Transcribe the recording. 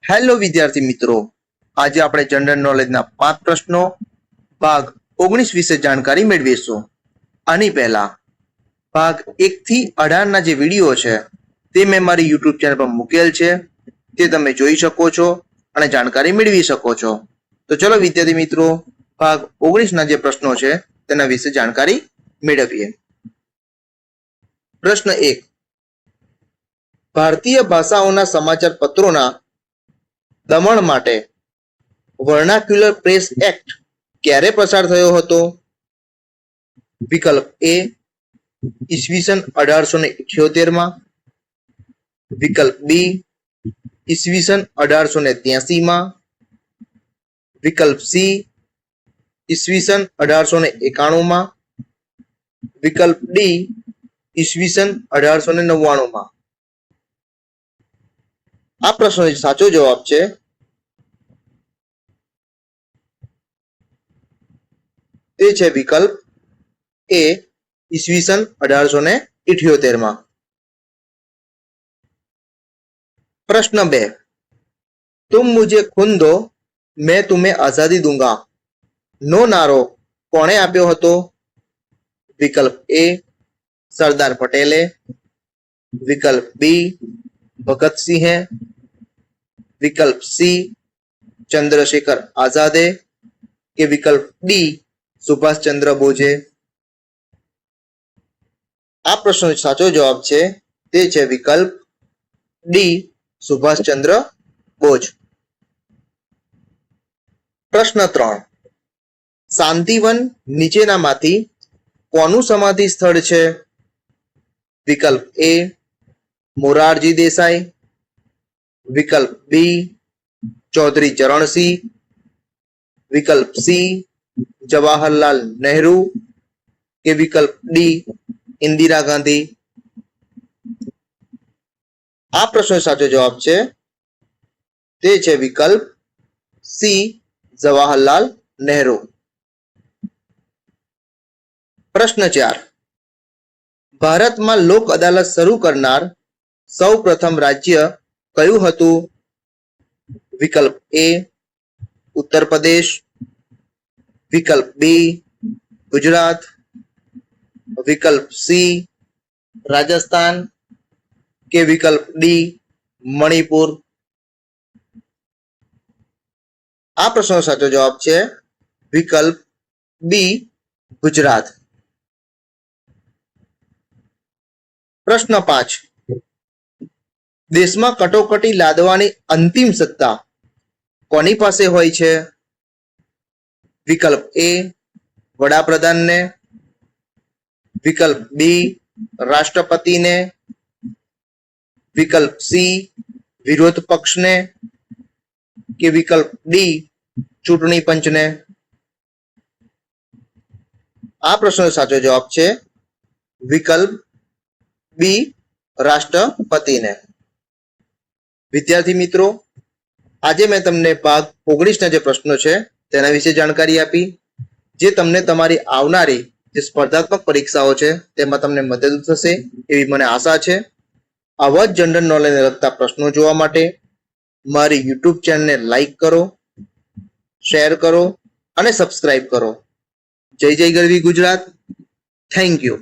Hello વિદ્યાર્થી મિત્રો, આજે આપણે જનરલ નોલેજના 5 પ્રશ્નો ભાગ 19 વિશે જાણકારી મેળવીશું. આની પહેલા ભાગ 1 થી 18 ના જે વિડીયો છે તે મેં મારી યુટ્યુબ ચેનલ પર મૂકેલ છે, તે તમે જોઈ શકો છો અને જાણકારી મેળવી શકો છો. તો ચલો વિદ્યાર્થી મિત્રો, ભાગ 19 ના જે પ્રશ્નો છે તેના વિશે જાણકારી મેળવીએ. પ્રશ્ન 1. ભારતીય ભાષાઓના સમાચાર પત્રોના દમણ માટે વર્નાક્યુલર પ્રેસ એક્ટ ક્યારે પસાર થયો હતો? વિકલ્પ એ ઈસવીસન 1878 વિકલ્પ બી ઈસવીસન 1883 વિકલ્પ સી ઈસવીસન 1891 વિકલ્પ ડી ઈસવીસન 1899. આ પ્રશ્નનો સાચો જવાબ છે તે છે વિકલ્પ એ ઈસવીસન 1878. પ્રશ્ન 2. तुम मुझे खून दो मैं तुम्हें आजादी दूंगा નો નારો કોણે આપ્યો હતો? વિકલ્પ એ સરદાર પટેલે, વિકલ્પ બી ભગતસિંહે, વિકલ્પ સી ચંદ્રશેખર આઝાદે કે વિકલ્પ ડી સુભાષચંદ્ર બોઝે. આ પ્રશ્નનો સાચો જવાબ છે તે છે વિકલ્પ ડી સુભાષચંદ્ર બોઝ. પ્રશ્ન 3. શાંતિવન નીચેનામાંથી કોનું સમાધિ સ્થળ છે? વિકલ્પ એ મોરારજી દેસાઈ, વિકલ્પ બી ચૌધરી ચરણસિંહ, વિકલ્પ સી જવાહરલાલ નહેરુ કે વિકલ્પ ડી ઇન્દિરા ગાંધી. આ પ્રશ્નનો સાચો જવાબ છે તે છે વિકલ્પ સી જવાહરલાલ નહેરુ. પ્રશ્ન 4. ભારતમાં લોક અદાલત શરૂ કરનાર સૌ પ્રથમ રાજ્ય કયું હતું? વિકલ્પ એ ઉત્તર પ્રદેશ, વિકલ્પ બી ગુજરાત, વિકલ્પ સી રાજસ્થાન કે વિકલ્પ ડી મણિપુર. આ પ્રશ્નનો સાચો જવાબ છે વિકલ્પ બી ગુજરાત. પ્રશ્ન 5. દેશમાં કટોકટી લાદવાની અંતિમ સત્તા કોની પાસે હોય છે? વિકલ્પ એ વડાપ્રધાનને, વિકલ્પ બી રાષ્ટ્રપતિને, વિકલ્પ સી વિરોધ પક્ષને કે વિકલ્પ ડી ચૂંટણી પંચને. આ પ્રશ્નનો સાચો જવાબ છે વિકલ્પ બી રાષ્ટ્રપતિને. વિદ્યાર્થી મિત્રો, આજે મેં તમને ભાગ 19 ના જે પ્રશ્નો છે તેના વિશે જાણકારી આપી, જે તમને તમારી આવનારી જે સ્પર્ધાત્મક પરીક્ષાઓ છે તેમાં તમને મદદરૂપ થશે એવી મને આશા છે. આવા જ જનરલ નોલેજને લગતા પ્રશ્નો જોવા માટે મારી યુટ્યુબ ચેનલને લાઈક કરો, શેર કરો અને સબસ્ક્રાઇબ કરો. જય જય ગરવી ગુજરાત. Thank you.